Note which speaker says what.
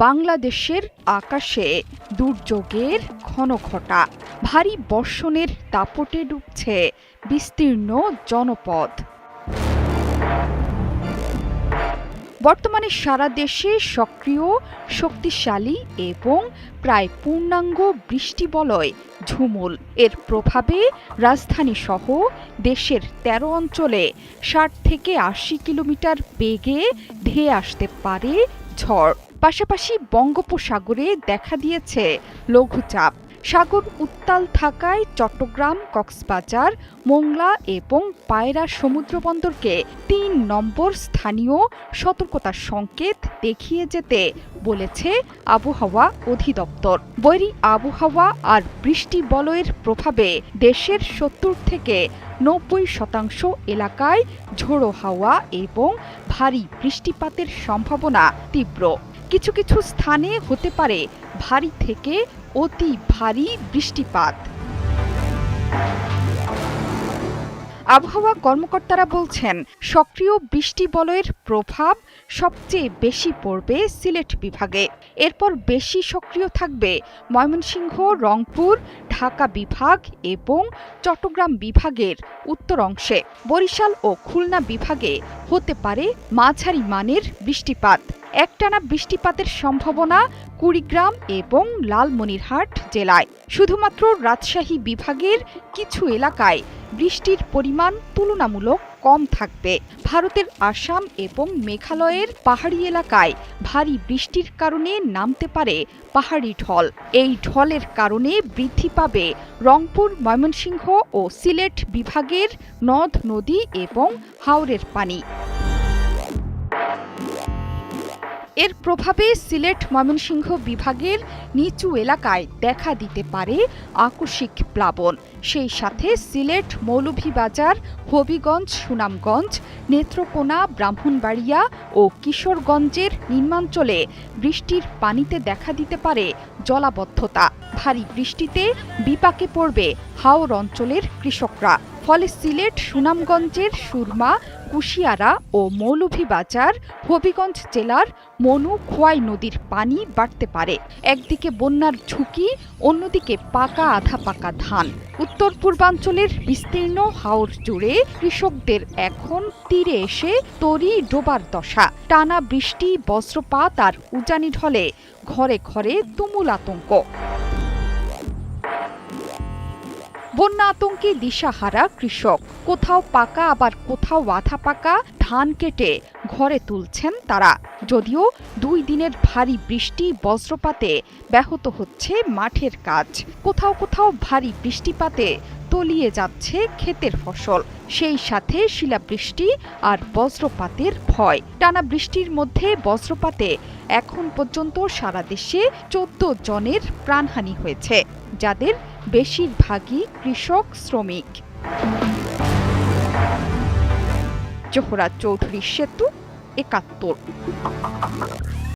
Speaker 1: বাংলাদেশের আকাশে দুর্যোগের ঘনঘটা, ভারী বর্ষণের দাপটে ডুবছে বিস্তীর্ণ জনপদ। বর্তমানে সারা দেশে সক্রিয়, শক্তিশালী এবং প্রায় পূর্ণাঙ্গ বৃষ্টিবলয় ঝুমুল। এর প্রভাবে রাজধানীসহ দেশের ১৩ অঞ্চলে ৬০ থেকে ৮০ কিলোমিটার বেগে ধেয়ে আসতে পারে ঝড়। পাশাপাশি বঙ্গোপসাগরে দেখা দিয়েছে লঘুচাপ। সাগর উত্তাল থাকায় চট্টগ্রাম, কক্সবাজার, মোংলা এবং পায়রা সমুদ্রবন্দরকে ৩ নম্বর স্থানীয় সতর্কতা সংকেত দেখিয়ে যেতে বলেছে আবহাওয়া অধিদপ্তর। বৈরী আবহাওয়া আর বৃষ্টি বলয়ের প্রভাবে দেশের ৭০ থেকে ৯০% এলাকায় ঝোড়ো হাওয়া এবং ভারী বৃষ্টিপাতের সম্ভাবনা তীব্র। কিছু কিছু স্থানে হতে পারে ভারী থেকে অতি ভারী বৃষ্টিপাত। আবহাওয়া কর্মকর্তারা বলছেন, সক্রিয় বৃষ্টি বলয়ের প্রভাব সবচেয়ে বেশি পড়বে সিলেট বিভাগে। এরপর বেশি সক্রিয় থাকবে ময়মনসিংহ, রংপুর, ঢাকা বিভাগ এবং চট্টগ্রাম বিভাগের উত্তর অংশে। বরিশাল ও খুলনা বিভাগে হতে পারে মাঝারি মানের বৃষ্টিপাত। একটানা বৃষ্টিপাতের সম্ভাবনা কুড়িগ্রাম এবং লালমনিরহাট জেলায়। শুধুমাত্র রাজশাহী বিভাগের কিছু এলাকায় বৃষ্টির পরিমাণ তুলনামূলক কম থাকবে। ভারতের আসাম এবং মেঘালয়ের পাহাড়ি এলাকায় ভারী বৃষ্টির কারণে নামতে পারে পাহাড়ি ঢল। এই ঢলের কারণে বৃদ্ধি পাবে রংপুর, ময়মনসিংহ ও সিলেট বিভাগের নদ, নদী এবং হাওরের পানি। এর প্রভাবে সিলেট, ময়মনসিংহ বিভাগের নিচু এলাকায় দেখা দিতে পারে আকস্মিক প্লাবন। সেই সাথে সিলেট, মৌলভীবাজার, হবিগঞ্জ, সুনামগঞ্জ, নেত্রকোনা, ব্রাহ্মণবাড়িয়া ও কিশোরগঞ্জের নিম্নাঞ্চলে বৃষ্টির পানিতে দেখা দিতে পারে জলাবদ্ধতা। ভারী বৃষ্টিতে বিপাকে পড়বে হাওর অঞ্চলের কৃষকরা। ফলে সিলেট, সুনামগঞ্জের সুরমা, কুশিয়ারা ও মৌলভীবাজার, হবিগঞ্জ জেলার মনু, খোয়াই নদীর পানি বাড়তে পারে। একদিকে বন্যার ঝুঁকি, অন্যদিকে পাকা আধা পাকা ধান। উত্তর পূর্বাঞ্চলের বিস্তীর্ণ হাওর জুড়ে কৃষকদের এখন তীরে এসে তরি ডোবার দশা। টানা বৃষ্টি, বজ্রপাত আর উজানি ঢলে ঘরে ঘরে তুমুল আতঙ্ক। বন্যা আতঙ্কে দিশাহারা কৃষক। কোথাও পাকা আবার কোথাও আধা পাকা ধান কেটে ঘরে তুলছেন তারা। যদিও ২ দিনের ভারী বৃষ্টি, বজ্রপাতে ব্যাহত হচ্ছে মাঠের কাজ। কোথাও কোথাও ভারী বৃষ্টিপাতে তলিয়ে যাচ্ছে ক্ষেতের ফসল। সেই সাথে শিলাবৃষ্টি আর বজ্রপাতের ভয়। টানা বৃষ্টির মধ্যে বজ্রপাতে এখন পর্যন্ত সারা দেশে ১৪ জনের প্রাণহানি হয়েছে, যাদের বেশিরভাগই কৃষক, শ্রমিক। জোহরা চৌধুরী সেতু, ৭১।